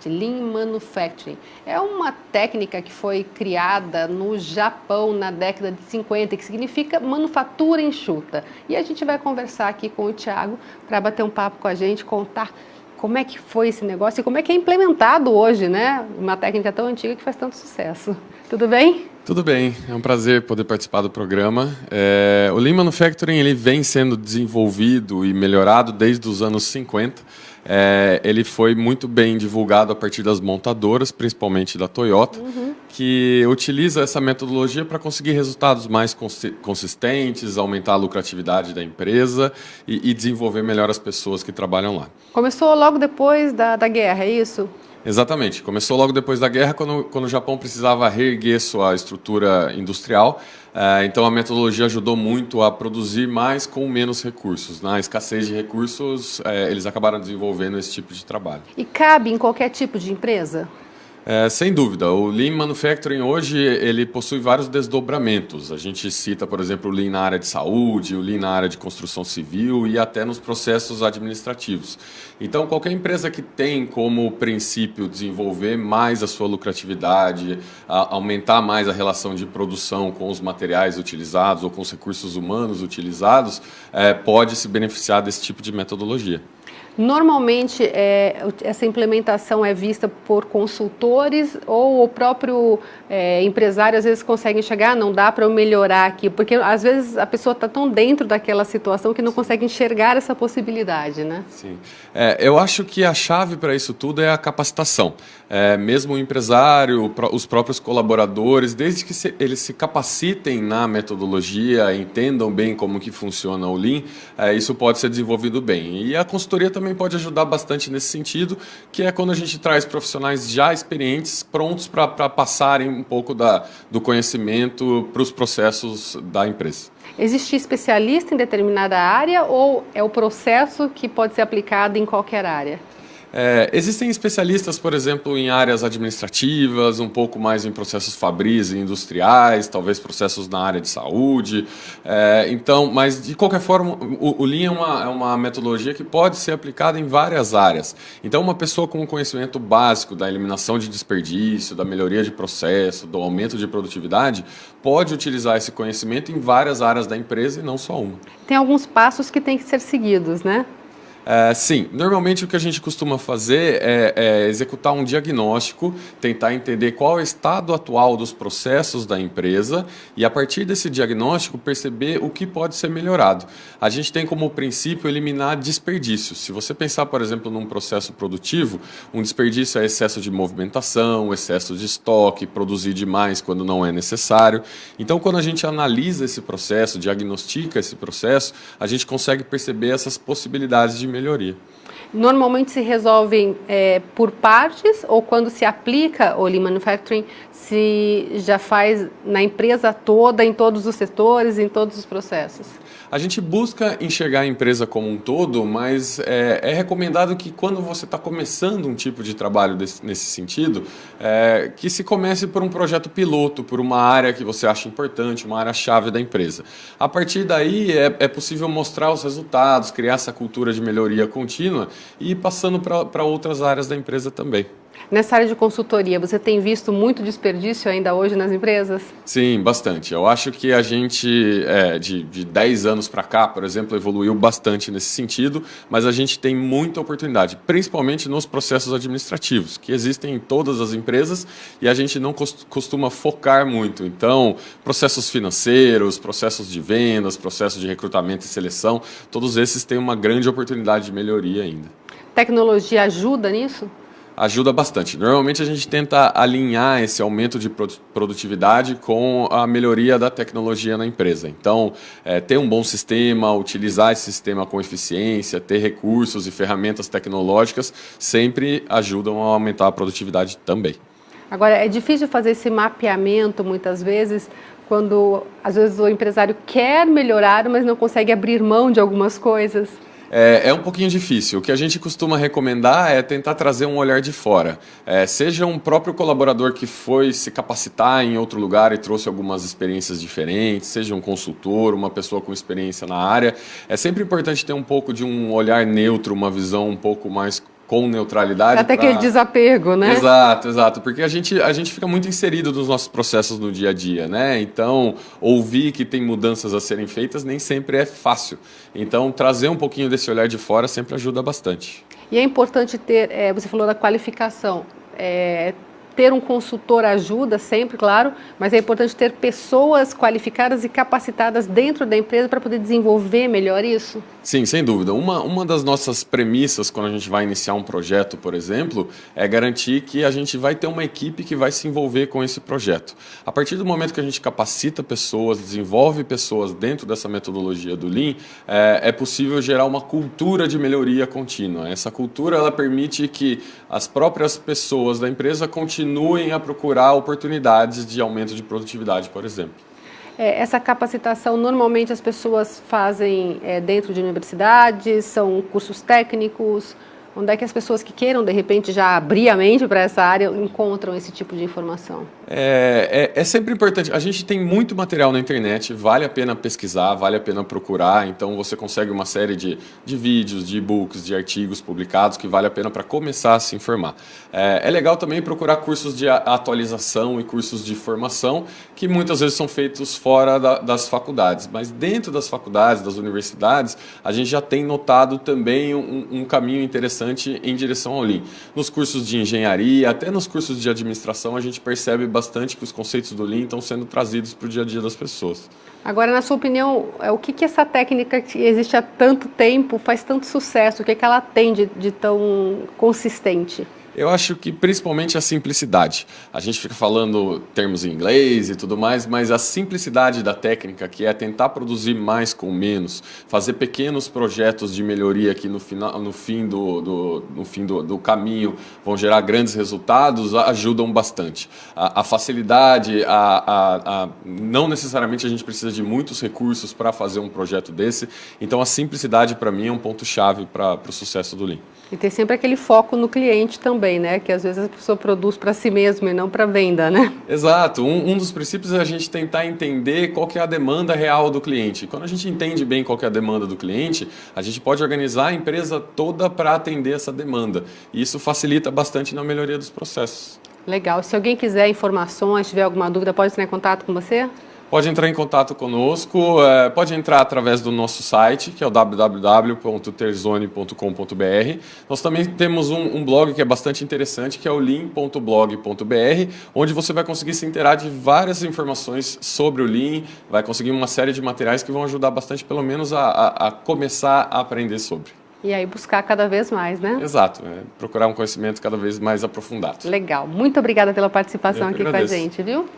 Lean Manufacturing é uma técnica que foi criada no Japão na década de 50, que significa manufatura enxuta. E a gente vai conversar aqui com o Thiago para bater um papo com a gente, contar como é que foi esse negócio e como é que é implementado hoje, né? Uma técnica tão antiga que faz tanto sucesso. Tudo bem? Tudo bem, é um prazer poder participar do programa. O Lean Manufacturing ele vem sendo desenvolvido e melhorado desde os anos 50. Ele foi muito bem divulgado a partir das montadoras, principalmente da Toyota, que utiliza essa metodologia para conseguir resultados mais consistentes, aumentar a lucratividade da empresa e desenvolver melhor as pessoas que trabalham lá. Começou logo depois da guerra, é isso? Exatamente. Começou logo depois da guerra, quando o Japão precisava reerguer sua estrutura industrial. Então, a metodologia ajudou muito a produzir mais com menos recursos. Na escassez de recursos, eles acabaram desenvolvendo esse tipo de trabalho. E cabe em qualquer tipo de empresa? Sem dúvida. O Lean Manufacturing hoje ele possui vários desdobramentos. A gente cita, por exemplo, o Lean na área de saúde, o Lean na área de construção civil e até nos processos administrativos. Então, qualquer empresa que tem como princípio desenvolver mais a sua lucratividade, aumentar mais a relação de produção com os materiais utilizados ou com os recursos humanos utilizados, pode se beneficiar desse tipo de metodologia. Normalmente, essa implementação é vista por consultores ou o próprio empresário às vezes consegue enxergar, não dá para eu melhorar aqui, porque às vezes a pessoa está tão dentro daquela situação que não consegue enxergar essa possibilidade, né? Sim. Eu acho que a chave para isso tudo é a capacitação. Mesmo o empresário, os próprios colaboradores, desde que eles se capacitem na metodologia, entendam bem como que funciona o Lean, isso pode ser desenvolvido bem. E a consultoria também pode ajudar bastante nesse sentido, que é quando a gente traz profissionais já experientes, prontos para passarem um pouco do conhecimento para os processos da empresa. Existe especialista em determinada área ou é o processo que pode ser aplicado em qualquer área? Existem especialistas, por exemplo, em áreas administrativas, um pouco mais em processos fabris e industriais, talvez processos na área de saúde. Mas, de qualquer forma, o Lean é uma metodologia que pode ser aplicada em várias áreas. Então, uma pessoa com um conhecimento básico da eliminação de desperdício, da melhoria de processo, do aumento de produtividade, pode utilizar esse conhecimento em várias áreas da empresa e não só uma. Tem alguns passos que têm que ser seguidos, né? Sim, normalmente o que a gente costuma fazer é executar um diagnóstico, tentar entender qual é o estado atual dos processos da empresa e, a partir desse diagnóstico, perceber o que pode ser melhorado. A gente tem como princípio eliminar desperdícios. Se você pensar, por exemplo, num processo produtivo, um desperdício é excesso de movimentação, excesso de estoque, produzir demais quando não é necessário. Então, quando a gente analisa esse processo, diagnostica esse processo, a gente consegue perceber essas possibilidades de melhoria. Normalmente se resolvem por partes ou quando se aplica o Lean Manufacturing, se já faz na empresa toda, em todos os setores, em todos os processos? A gente busca enxergar a empresa como um todo, mas é recomendado que quando você está começando um tipo de trabalho nesse sentido, que se comece por um projeto piloto, por uma área que você acha importante, uma área-chave da empresa. A partir daí é possível mostrar os resultados, criar essa cultura de melhoria contínua e ir passando para outras áreas da empresa também. Nessa área de consultoria, você tem visto muito desperdício ainda hoje nas empresas? Sim, bastante. Eu acho que a gente, de 10 anos para cá, por exemplo, evoluiu bastante nesse sentido, mas a gente tem muita oportunidade, principalmente nos processos administrativos, que existem em todas as empresas e a gente não costuma focar muito. Então, processos financeiros, processos de vendas, processos de recrutamento e seleção, todos esses têm uma grande oportunidade de melhoria ainda. Tecnologia ajuda nisso? Ajuda bastante. Normalmente a gente tenta alinhar esse aumento de produtividade com a melhoria da tecnologia na empresa. Então, ter um bom sistema, utilizar esse sistema com eficiência, ter recursos e ferramentas tecnológicas sempre ajudam a aumentar a produtividade também. Agora, é difícil fazer esse mapeamento muitas vezes, quando às vezes o empresário quer melhorar, mas não consegue abrir mão de algumas coisas. É um pouquinho difícil. O que a gente costuma recomendar é tentar trazer um olhar de fora. Seja um próprio colaborador que foi se capacitar em outro lugar e trouxe algumas experiências diferentes, seja um consultor, uma pessoa com experiência na área. É sempre importante ter um pouco de um olhar neutro, uma visão um pouco mais com neutralidade. Até aquele desapego, né? Exato, exato, porque a gente fica muito inserido nos nossos processos no dia a dia, né? Então, ouvir que tem mudanças a serem feitas nem sempre é fácil. Então, trazer um pouquinho desse olhar de fora sempre ajuda bastante. E é importante ter, você falou da qualificação, ter um consultor ajuda sempre, claro, mas é importante ter pessoas qualificadas e capacitadas dentro da empresa para poder desenvolver melhor isso? Sim, sem dúvida. Uma das nossas premissas quando a gente vai iniciar um projeto, por exemplo, é garantir que a gente vai ter uma equipe que vai se envolver com esse projeto. A partir do momento que a gente capacita pessoas, desenvolve pessoas dentro dessa metodologia do Lean, é possível gerar uma cultura de melhoria contínua. Essa cultura ela permite que as próprias pessoas da empresa continuem a procurar oportunidades de aumento de produtividade, por exemplo. Essa capacitação, normalmente as pessoas fazem dentro de universidades, são cursos técnicos. Onde é que as pessoas que queiram, de repente, já abrir a mente para essa área encontram esse tipo de informação? É sempre importante. A gente tem muito material na internet, vale a pena pesquisar, vale a pena procurar. Então, você consegue uma série de vídeos, de e-books, de artigos publicados que vale a pena para começar a se informar. É legal também procurar cursos de atualização e cursos de formação que muitas vezes são feitos fora das faculdades. Mas dentro das faculdades, das universidades, a gente já tem notado também um caminho interessante em direção ao Lean. Nos cursos de engenharia, até nos cursos de administração, a gente percebe bastante que os conceitos do Lean estão sendo trazidos para o dia a dia das pessoas. Agora, na sua opinião, o que essa técnica que existe há tanto tempo faz tanto sucesso? O que ela tem de tão consistente? Eu acho que principalmente a simplicidade. A gente fica falando termos em inglês e tudo mais, mas a simplicidade da técnica, que é tentar produzir mais com menos, fazer pequenos projetos de melhoria que no fim do caminho vão gerar grandes resultados, ajudam bastante. A facilidade, não necessariamente a gente precisa de muitos recursos para fazer um projeto desse, então a simplicidade para mim é um ponto-chave para o sucesso do Lean. E ter sempre aquele foco no cliente também, né? Que às vezes a pessoa produz para si mesma e não para venda, né? Exato. Um dos princípios é a gente tentar entender qual que é a demanda real do cliente. Quando a gente entende bem qual que é a demanda do cliente, a gente pode organizar a empresa toda para atender essa demanda. E isso facilita bastante na melhoria dos processos. Legal. Se alguém quiser informações, tiver alguma dúvida, pode entrar em contato com você? Pode entrar em contato conosco, pode entrar através do nosso site, que é o www.terzone.com.br. Nós também temos um blog que é bastante interessante, que é o lean.blog.br, onde você vai conseguir se inteirar de várias informações sobre o Lean, vai conseguir uma série de materiais que vão ajudar bastante, pelo menos, a começar a aprender sobre. E aí buscar cada vez mais, né? Exato, procurar um conhecimento cada vez mais aprofundado. Legal. Muito obrigada pela participação aqui com a gente, viu?